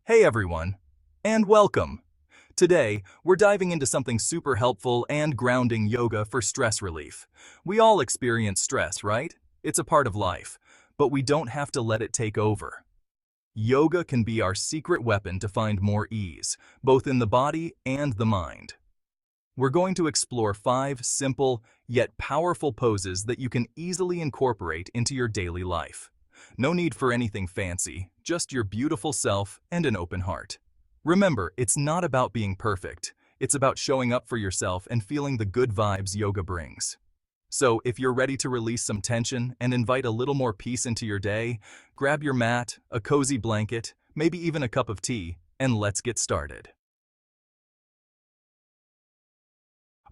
Hey everyone, and welcome. Today, we're diving into something super helpful and grounding: yoga for stress relief. We all experience stress, right? It's a part of life, but we don't have to let it take over. Yoga can be our secret weapon to find more ease, both in the body and the mind. We're going to explore 5 simple yet powerful poses that you can easily incorporate into your daily life. No need for anything fancy, just your beautiful self and an open heart. Remember, it's not about being perfect. It's about showing up for yourself and feeling the good vibes yoga brings. So, if you're ready to release some tension and invite a little more peace into your day, grab your mat, a cozy blanket, maybe even a cup of tea, and let's get started.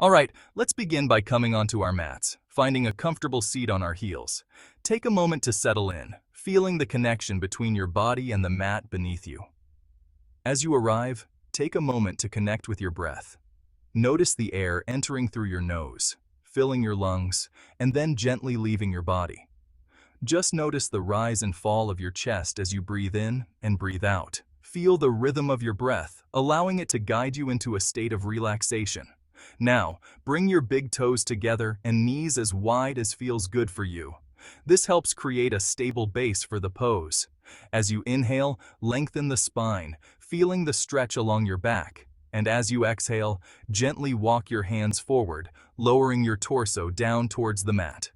Alright, let's begin by coming onto our mats, finding a comfortable seat on our heels. Take a moment to settle in, feeling the connection between your body and the mat beneath you. As you arrive, take a moment to connect with your breath. Notice the air entering through your nose, filling your lungs, and then gently leaving your body. Just notice the rise and fall of your chest as you breathe in and breathe out. Feel the rhythm of your breath, allowing it to guide you into a state of relaxation. Now, bring your big toes together and knees as wide as feels good for you. This helps create a stable base for the pose. As you inhale, lengthen the spine, feeling the stretch along your back. And as you exhale, gently walk your hands forward, lowering your torso down towards the mat.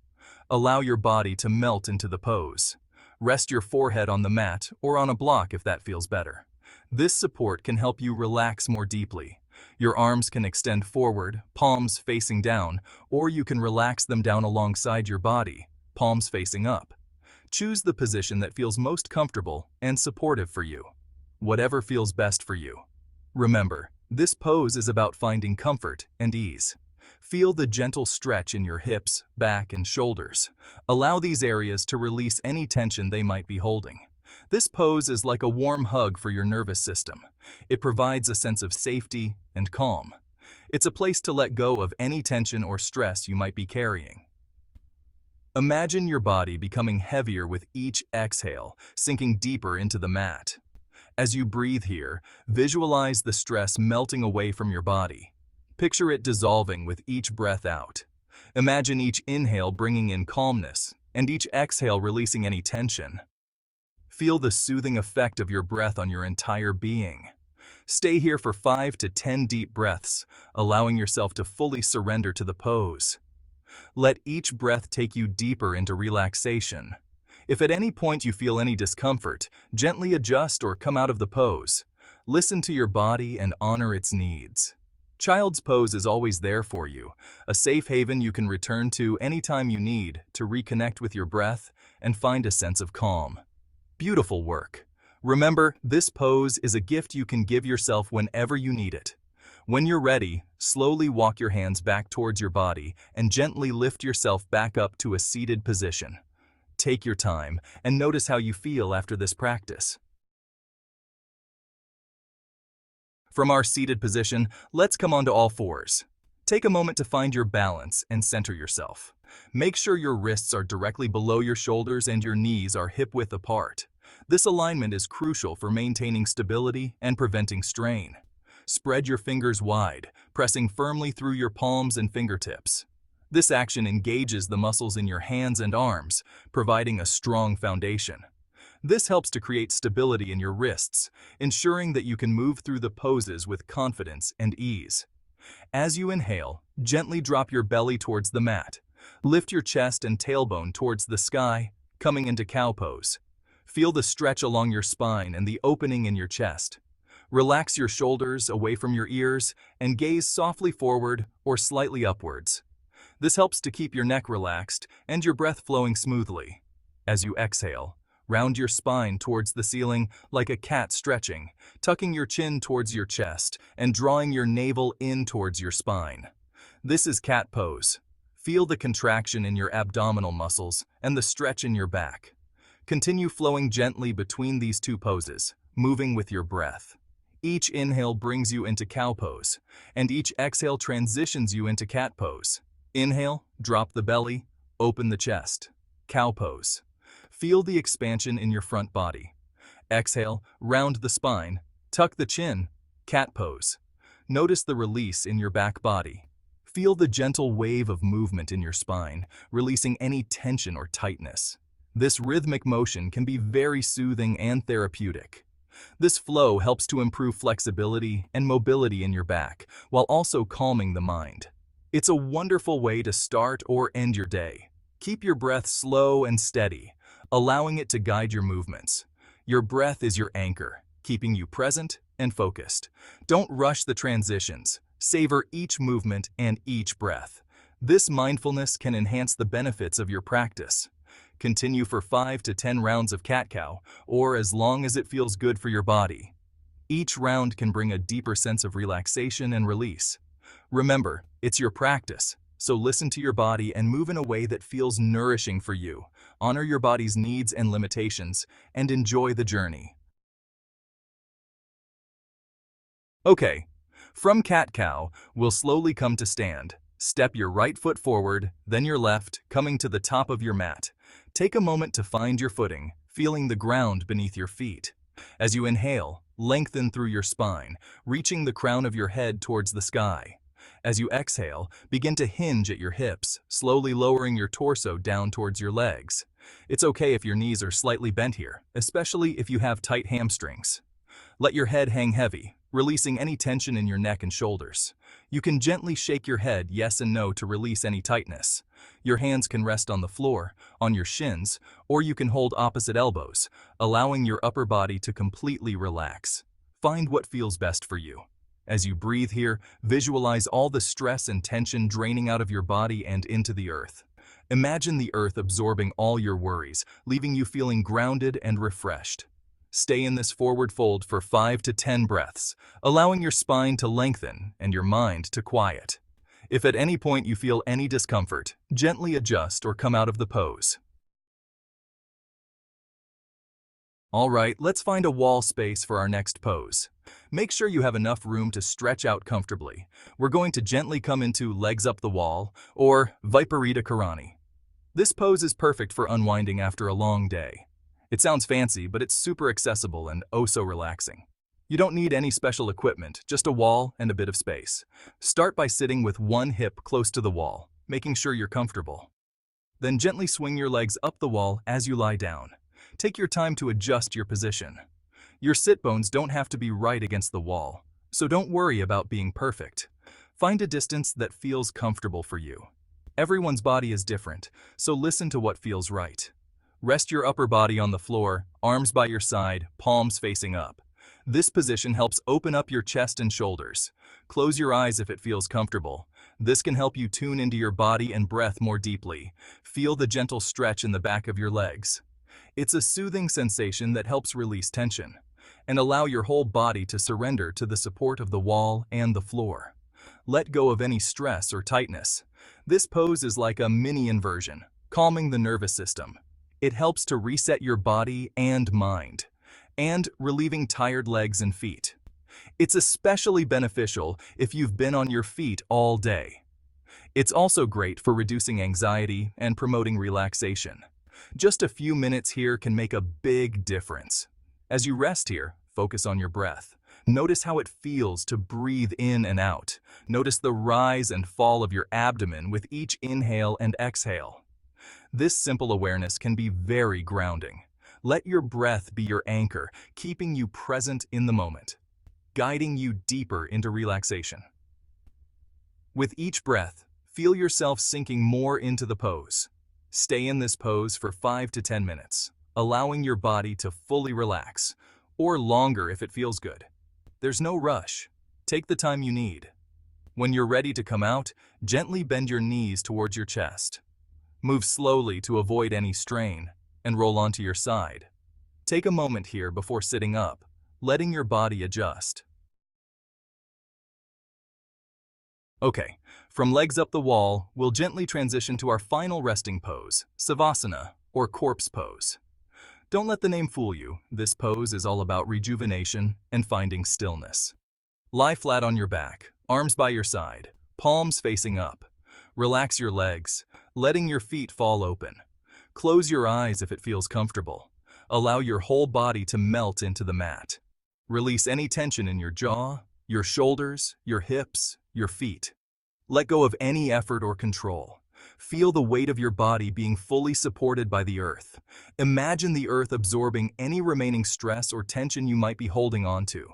Allow your body to melt into the pose. Rest your forehead on the mat or on a block if that feels better. This support can help you relax more deeply. Your arms can extend forward, palms facing down, or you can relax them down alongside your body, palms facing up. Choose the position that feels most comfortable and supportive for you. Whatever feels best for you. Remember, this pose is about finding comfort and ease. Feel the gentle stretch in your hips, back, and shoulders. Allow these areas to release any tension they might be holding. This pose is like a warm hug for your nervous system. It provides a sense of safety and calm. It's a place to let go of any tension or stress you might be carrying. Imagine your body becoming heavier with each exhale, sinking deeper into the mat. As you breathe here, visualize the stress melting away from your body. Picture it dissolving with each breath out. Imagine each inhale bringing in calmness, and each exhale releasing any tension. Feel the soothing effect of your breath on your entire being. Stay here for 5 to 10 deep breaths, allowing yourself to fully surrender to the pose. Let each breath take you deeper into relaxation. If at any point you feel any discomfort, gently adjust or come out of the pose. Listen to your body and honor its needs. Child's pose is always there for you, a safe haven you can return to anytime you need to reconnect with your breath and find a sense of calm. Beautiful work. Remember, this pose is a gift you can give yourself whenever you need it. When you're ready, slowly walk your hands back towards your body and gently lift yourself back up to a seated position. Take your time and notice how you feel after this practice. From our seated position, let's come onto all fours. Take a moment to find your balance and center yourself. Make sure your wrists are directly below your shoulders and your knees are hip-width apart. This alignment is crucial for maintaining stability and preventing strain. Spread your fingers wide, pressing firmly through your palms and fingertips. This action engages the muscles in your hands and arms, providing a strong foundation. This helps to create stability in your wrists, ensuring that you can move through the poses with confidence and ease. As you inhale, gently drop your belly towards the mat. Lift your chest and tailbone towards the sky, coming into cow pose. Feel the stretch along your spine and the opening in your chest. Relax your shoulders away from your ears and gaze softly forward or slightly upwards. This helps to keep your neck relaxed and your breath flowing smoothly. As you exhale, round your spine towards the ceiling like a cat stretching, tucking your chin towards your chest and drawing your navel in towards your spine. This is cat pose. Feel the contraction in your abdominal muscles and the stretch in your back. Continue flowing gently between these two poses, moving with your breath. Each inhale brings you into cow pose, and each exhale transitions you into cat pose. Inhale, drop the belly, open the chest. Cow pose. Feel the expansion in your front body. Exhale, round the spine, Tuck the chin, cat pose. Notice the release in your back body. Feel the gentle wave of movement in your spine, releasing any tension or tightness. This rhythmic motion can be very soothing and therapeutic. This flow helps to improve flexibility and mobility in your back, while also calming the mind. It's a wonderful way to start or end your day. Keep your breath slow and steady, allowing it to guide your movements. Your breath is your anchor, keeping you present and focused. Don't rush the transitions. Savor each movement and each breath. This mindfulness can enhance the benefits of your practice. Continue for 5 to 10 rounds of cat-cow, or as long as it feels good for your body. Each round can bring a deeper sense of relaxation and release. Remember, it's your practice, so listen to your body and move in a way that feels nourishing for you. Honor your body's needs and limitations, and enjoy the journey. Okay, from cat-cow, we'll slowly come to stand. Step your right foot forward, then your left, coming to the top of your mat. Take a moment to find your footing, feeling the ground beneath your feet. As you inhale, lengthen through your spine, reaching the crown of your head towards the sky. As you exhale, begin to hinge at your hips, slowly lowering your torso down towards your legs. It's okay if your knees are slightly bent here, especially if you have tight hamstrings. Let your head hang heavy, releasing any tension in your neck and shoulders. You can gently shake your head yes and no to release any tightness. Your hands can rest on the floor, on your shins, or you can hold opposite elbows, allowing your upper body to completely relax. Find what feels best for you. As you breathe here, visualize all the stress and tension draining out of your body and into the earth. Imagine the earth absorbing all your worries, leaving you feeling grounded and refreshed. Stay in this forward fold for 5 to 10 breaths, allowing your spine to lengthen and your mind to quiet. If at any point you feel any discomfort, gently adjust or come out of the pose. All right, let's find a wall space for our next pose. Make sure you have enough room to stretch out comfortably. We're going to gently come into legs up the wall, or Viparita Karani. This pose is perfect for unwinding after a long day. It sounds fancy, but it's super accessible and oh so relaxing. You don't need any special equipment, just a wall and a bit of space. Start by sitting with one hip close to the wall, making sure you're comfortable. Then gently swing your legs up the wall as you lie down. Take your time to adjust your position. Your sit bones don't have to be right against the wall, so don't worry about being perfect. Find a distance that feels comfortable for you. Everyone's body is different, so listen to what feels right. Rest your upper body on the floor, arms by your side, palms facing up. This position helps open up your chest and shoulders. Close your eyes if it feels comfortable. This can help you tune into your body and breath more deeply. Feel the gentle stretch in the back of your legs. It's a soothing sensation that helps release tension and allow your whole body to surrender to the support of the wall and the floor. Let go of any stress or tightness. This pose is like a mini inversion, calming the nervous system. It helps to reset your body and mind, and relieving tired legs and feet. It's especially beneficial if you've been on your feet all day. It's also great for reducing anxiety and promoting relaxation. Just a few minutes here can make a big difference. As you rest here, focus on your breath. Notice how it feels to breathe in and out. Notice the rise and fall of your abdomen with each inhale and exhale. This simple awareness can be very grounding. Let your breath be your anchor, keeping you present in the moment, guiding you deeper into relaxation. With each breath, feel yourself sinking more into the pose. Stay in this pose for 5 to 10 minutes, allowing your body to fully relax, or longer if it feels good. There's no rush. Take the time you need. When you're ready to come out, gently bend your knees towards your chest. Move slowly to avoid any strain, and roll onto your side. Take a moment here before sitting up, letting your body adjust. Okay, from legs up the wall, we'll gently transition to our final resting pose, Savasana, or corpse pose. Don't let the name fool you. This pose is all about rejuvenation and finding stillness. Lie flat on your back, arms by your side, palms facing up. Relax your legs, letting your feet fall open. Close your eyes if it feels comfortable. Allow your whole body to melt into the mat. Release any tension in your jaw, your shoulders, your hips, your feet. Let go of any effort or control. Feel the weight of your body being fully supported by the earth. Imagine the earth absorbing any remaining stress or tension you might be holding on to.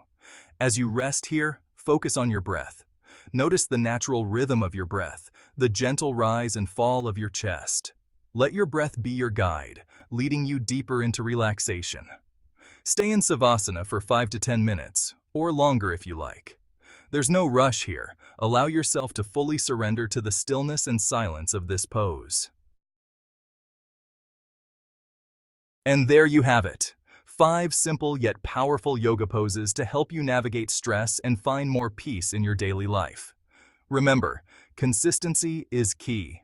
As you rest here, focus on your breath. Notice the natural rhythm of your breath, the gentle rise and fall of your chest. Let your breath be your guide, leading you deeper into relaxation. Stay in Savasana for 5 to 10 minutes, or longer if you like. There's no rush here. Allow yourself to fully surrender to the stillness and silence of this pose. And there you have it. 5 simple yet powerful yoga poses to help you navigate stress and find more peace in your daily life. Remember, consistency is key.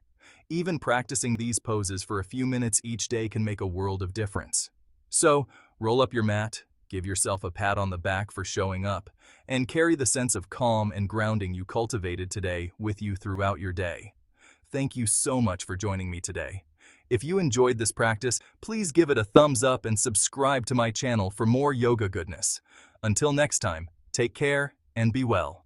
Even practicing these poses for a few minutes each day can make a world of difference. So, roll up your mat, give yourself a pat on the back for showing up, and carry the sense of calm and grounding you cultivated today with you throughout your day. Thank you so much for joining me today. If you enjoyed this practice, please give it a thumbs up and subscribe to my channel for more yoga goodness. Until next time, take care and be well.